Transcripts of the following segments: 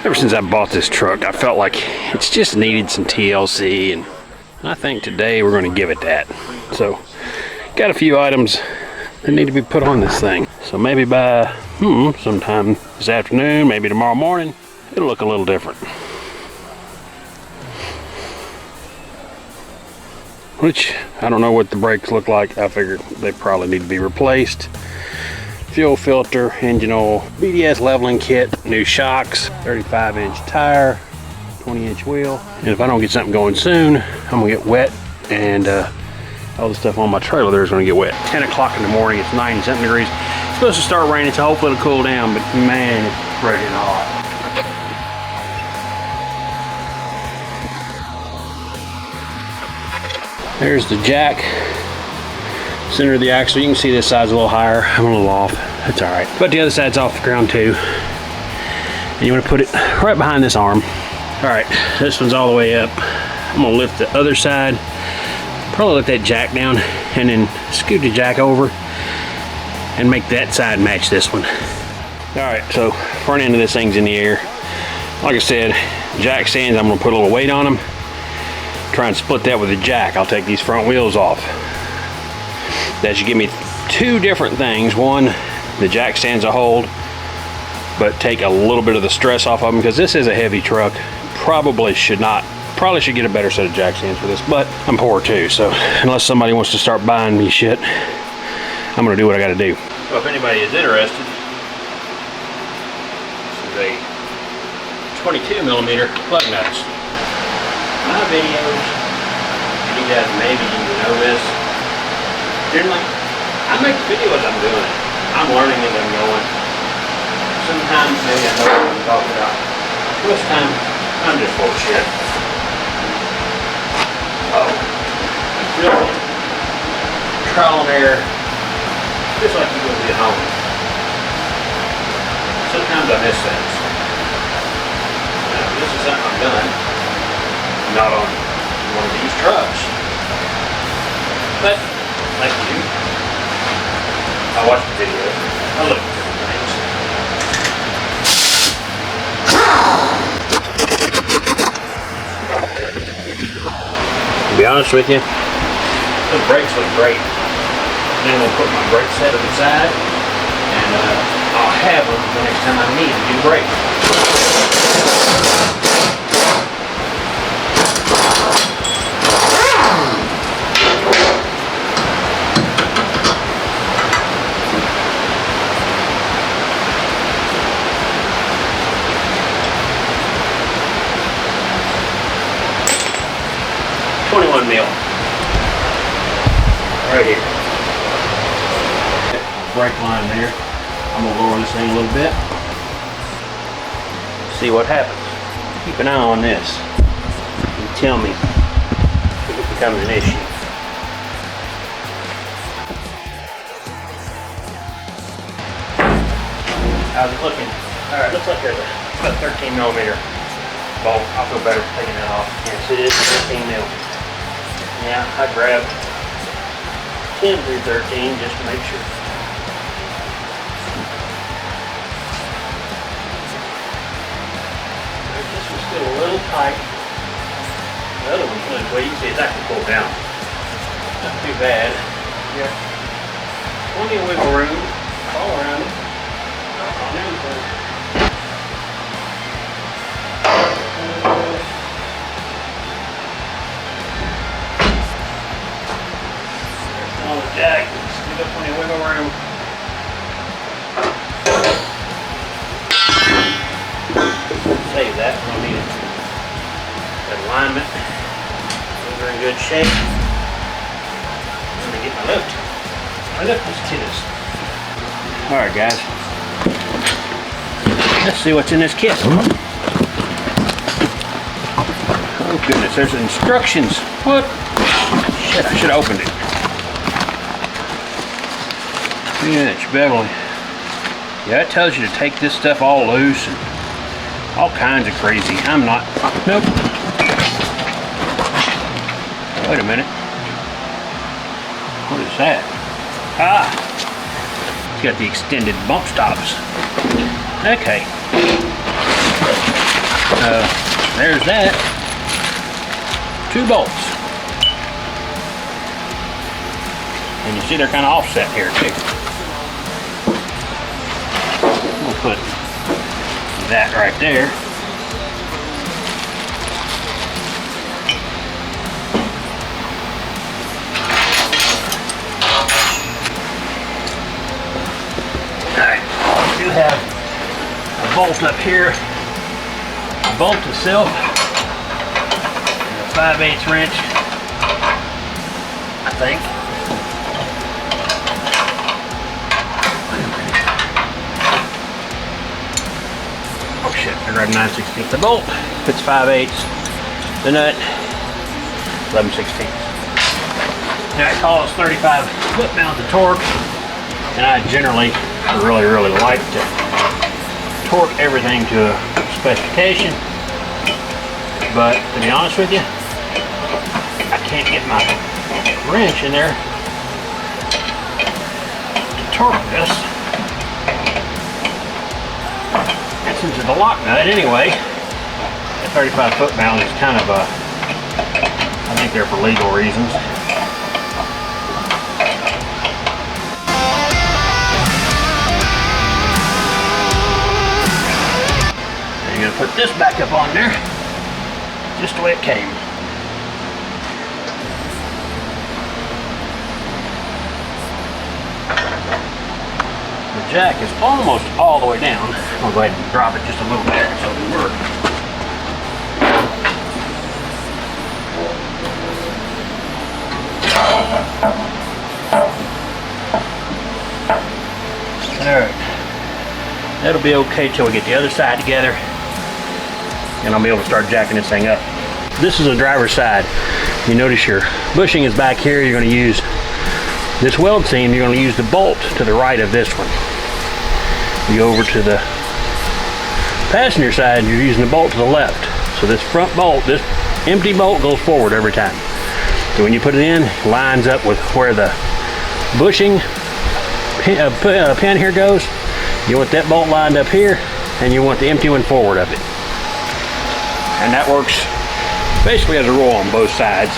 Ever since I bought this truck, I felt like it's just needed some TLC, and I think today we're going to give it that. So, got a few items that need to be put on this thing. So maybe by sometime this afternoon, maybe tomorrow morning, it'll look a little different. Which, I don't know what the brakes look like. I figured they probably need to be replaced. Fuel filter, engine oil, BDS leveling kit, new shocks, 35-inch tire, 20-inch wheel. And if I don't get something going soon, I'm gonna get wet, and all the stuff on my trailer there is gonna get wet. 10 o'clock in the morning, it's 90-something degrees. It's supposed to start raining, so hopefully it'll cool down, but man, it's freaking hot. There's the jack. Center of the axle. You can see this side's a little higher. I'm a little off. That's all right. But the other side's off the ground too. And you want to put it right behind this arm. All right, this one's all the way up. I'm gonna lift the other side. Probably let that jack down and then scoot the jack over and make that side match this one. All right, so front end of this thing's in the air. Like I said, jack stands, I'm gonna put a little weight on them. Try and split that with the jack. I'll take these front wheels off. That should give me two different things. One, the jack stands a hold, but take a little bit of the stress off of them, because this is a heavy truck. Probably should get a better set of jack stands for this, but I'm poor too, so unless somebody wants to start buying me shit, I'm gonna do what I gotta do. So if anybody is interested, this is a 22mm plug nuts. My videos, you guys maybe even know this, generally, I make videos I'm doing. I'm learning as I'm going. Sometimes maybe I know what I'm talking about. Most time, I'm just full of shit. Oh, really? Trial and error, just like you would be at home. Sometimes I miss things. Now, this is something I've done, not on one of these trucks, but like you, I watch the videos, I look at different things. To be honest with you, the brakes look great. Then we'll put my brake set to the side, and I'll have them the next time I need to do brakes. 21 mil. Right here. Brake line there. I'm gonna lower this thing a little bit. See what happens. Keep an eye on this. And tell me if it becomes an issue. How's it looking? Alright, looks like there's about 13mm bolt. I'll feel better taking that off. Yes, it is 13 mil. Yeah, I grabbed 10 through 13 just to make sure. This one's still a little tight. The other one's really, well, you can see it's actually pulled down. Not too bad. Yeah. Plenty of wiggle room all around it. Not on anything. On the jack, still got plenty of wiggle room. Save that, we don't need it. That alignment, those are in good shape. Let me get my lift. My lift is kitters. Alright guys, let's see what's in this kit. Oh goodness, there's instructions. What? Shit, I should have opened it. Inch beveling. Yeah, it tells you to take this stuff all loose and all kinds of crazy. I'm not. Nope. Wait a minute. What is that? Ah! It's got the extended bump stops. Okay. There's that. 2 bolts. And you see they're kind of offset here too. We'll put that right there. Alright, I do have a bolt up here. A bolt itself. And a 5/8 wrench, I think. Oh shit, I grabbed 9/16. The bolt fits 5/8. The nut, 11/16. Now I call it 35 foot-pounds of torque, and I generally really like to torque everything to a specification, but to be honest with you, I can't get my wrench in there to torque this. And since it's a lock nut anyway, at 35 foot-pounds is kind of a, I think they're for legal reasons. You're going to put this back up on there, just the way it came. The jack is almost all the way down. I'll go ahead and drop it just a little bit so it can work. Alright. That'll be okay till we get the other side together, and I'll be able to start jacking this thing up. This is the driver's side. You notice your bushing is back here. You're going to use this weld seam. You're going to use the bolt to the right of this one. You go over to the passenger side, you're using the bolt to the left. So this front bolt, this empty bolt, goes forward every time. So when you put it in, it lines up with where the bushing pin here goes. You want that bolt lined up here, and you want the empty one forward of it. And that works basically as a roll on both sides.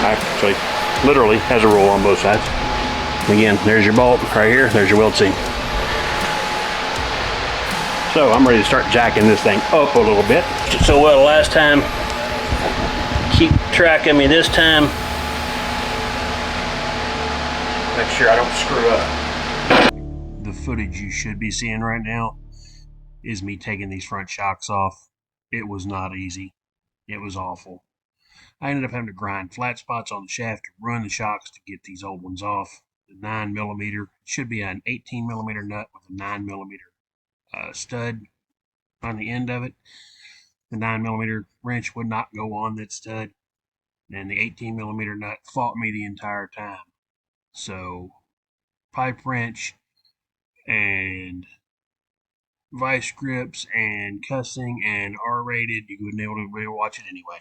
Actually, literally has a roll on both sides. Again, there's your bolt right here, there's your weld seam. So I'm ready to start jacking this thing up a little bit. Did so well last time. Keep track of me this time. Make sure I don't screw up. The footage you should be seeing right now is me taking these front shocks off. It was not easy. It was awful. I ended up having to grind flat spots on the shaft to run the shocks to get these old ones off. The 9mm should be an 18mm nut with a 9mm stud on the end of it. The 9mm wrench would not go on that stud, and the 18mm nut fought me the entire time. So pipe wrench and vice grips and cussing and R-rated, you wouldn't be able to watch it anyway.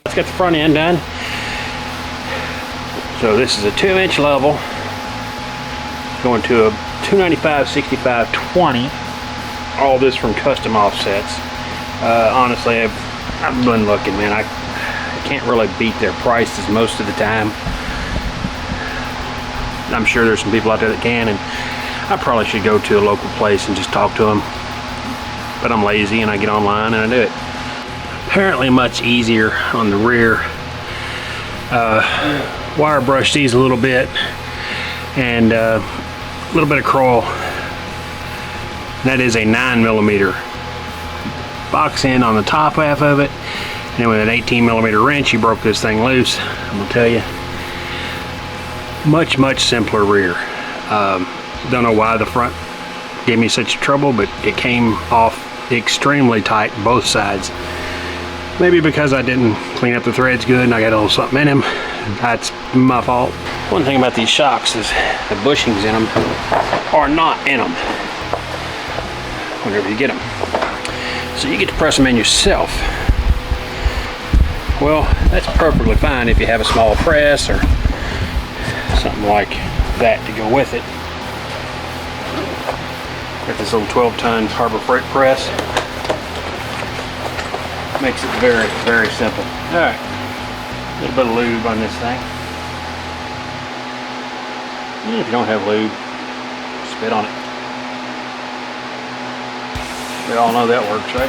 Let's get the front end done. So this is a 2-inch level going to a 295/65/20. All this from custom offsets. Honestly, I've been looking, man. I can't really beat their prices most of the time. I'm sure there's some people out there that can, and I probably should go to a local place and just talk to them. But I'm lazy and I get online and I do it. Apparently much easier on the rear. Wire brush these a little bit, and a little bit of crawl. That is a 9mm box end on the top half of it, and with an 18mm wrench you broke this thing loose. I'm gonna tell you, much simpler rear. Don't know why the front gave me such trouble, but it came off extremely tight both sides. Maybe because I didn't clean up the threads good and I got a little something in them. That's my fault. One thing about these shocks is the bushings in them are not in them whenever you get them. So you get to press them in yourself. Well, that's perfectly fine if you have a small press or something like that to go with it. Got this little 12-ton Harbor Freight press. Makes it very, very simple. Alright, a little bit of lube on this thing. And if you don't have lube, spit on it. We all know that works, right?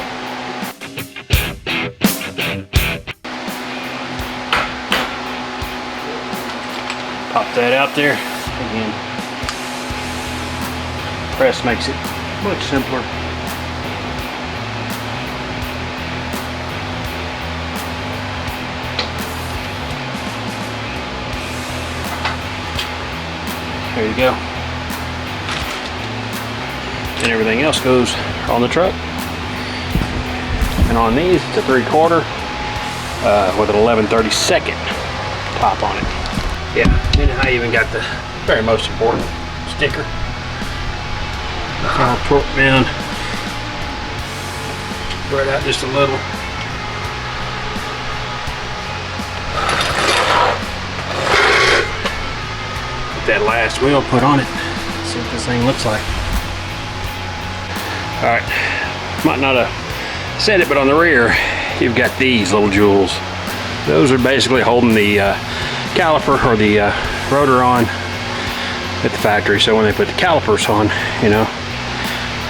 Pop that out there. Again, press makes it much simpler. There you go. And everything else goes on the truck. And on these, it's a 3/4 with an 11/32 top on it. Yeah, and I even got the very most important sticker. I'll torque down, spread out just a little. That last wheel put on it. See what this thing looks like. Alright, might not have said it, but on the rear you've got these little jewels. Those are basically holding the caliper or the rotor on at the factory, so when they put the calipers on, you know,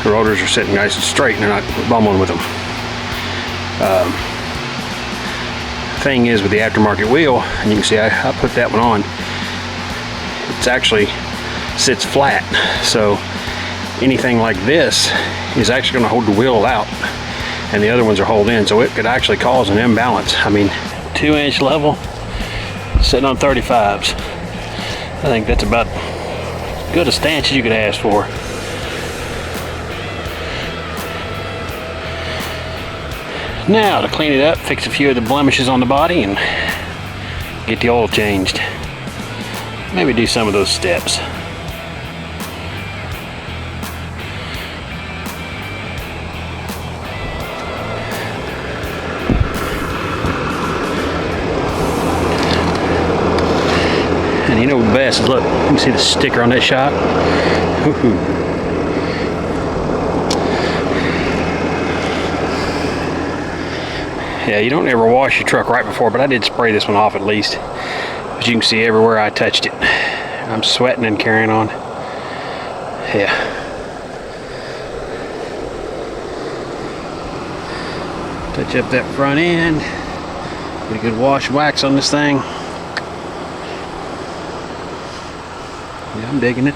the rotors are sitting nice and straight and they're not bumbling with them. Thing is with the aftermarket wheel, and you can see I put that one on, it's actually sits flat, so anything like this is actually going to hold the wheel out and the other ones are hold in, so it could actually cause an imbalance. I mean, 2-inch level sitting on 35s. I think that's about as good a stance as you could ask for. Now to clean it up, fix a few of the blemishes on the body and get the oil changed. Maybe do some of those steps. And you know the best is, look, you can see the sticker on that shock. Yeah, you don't ever wash your truck right before, but I did spray this one off at least. But you can see everywhere I touched it. I'm sweating and carrying on. Yeah. Touch up that front end. Get a good wash wax on this thing. Yeah, I'm digging it.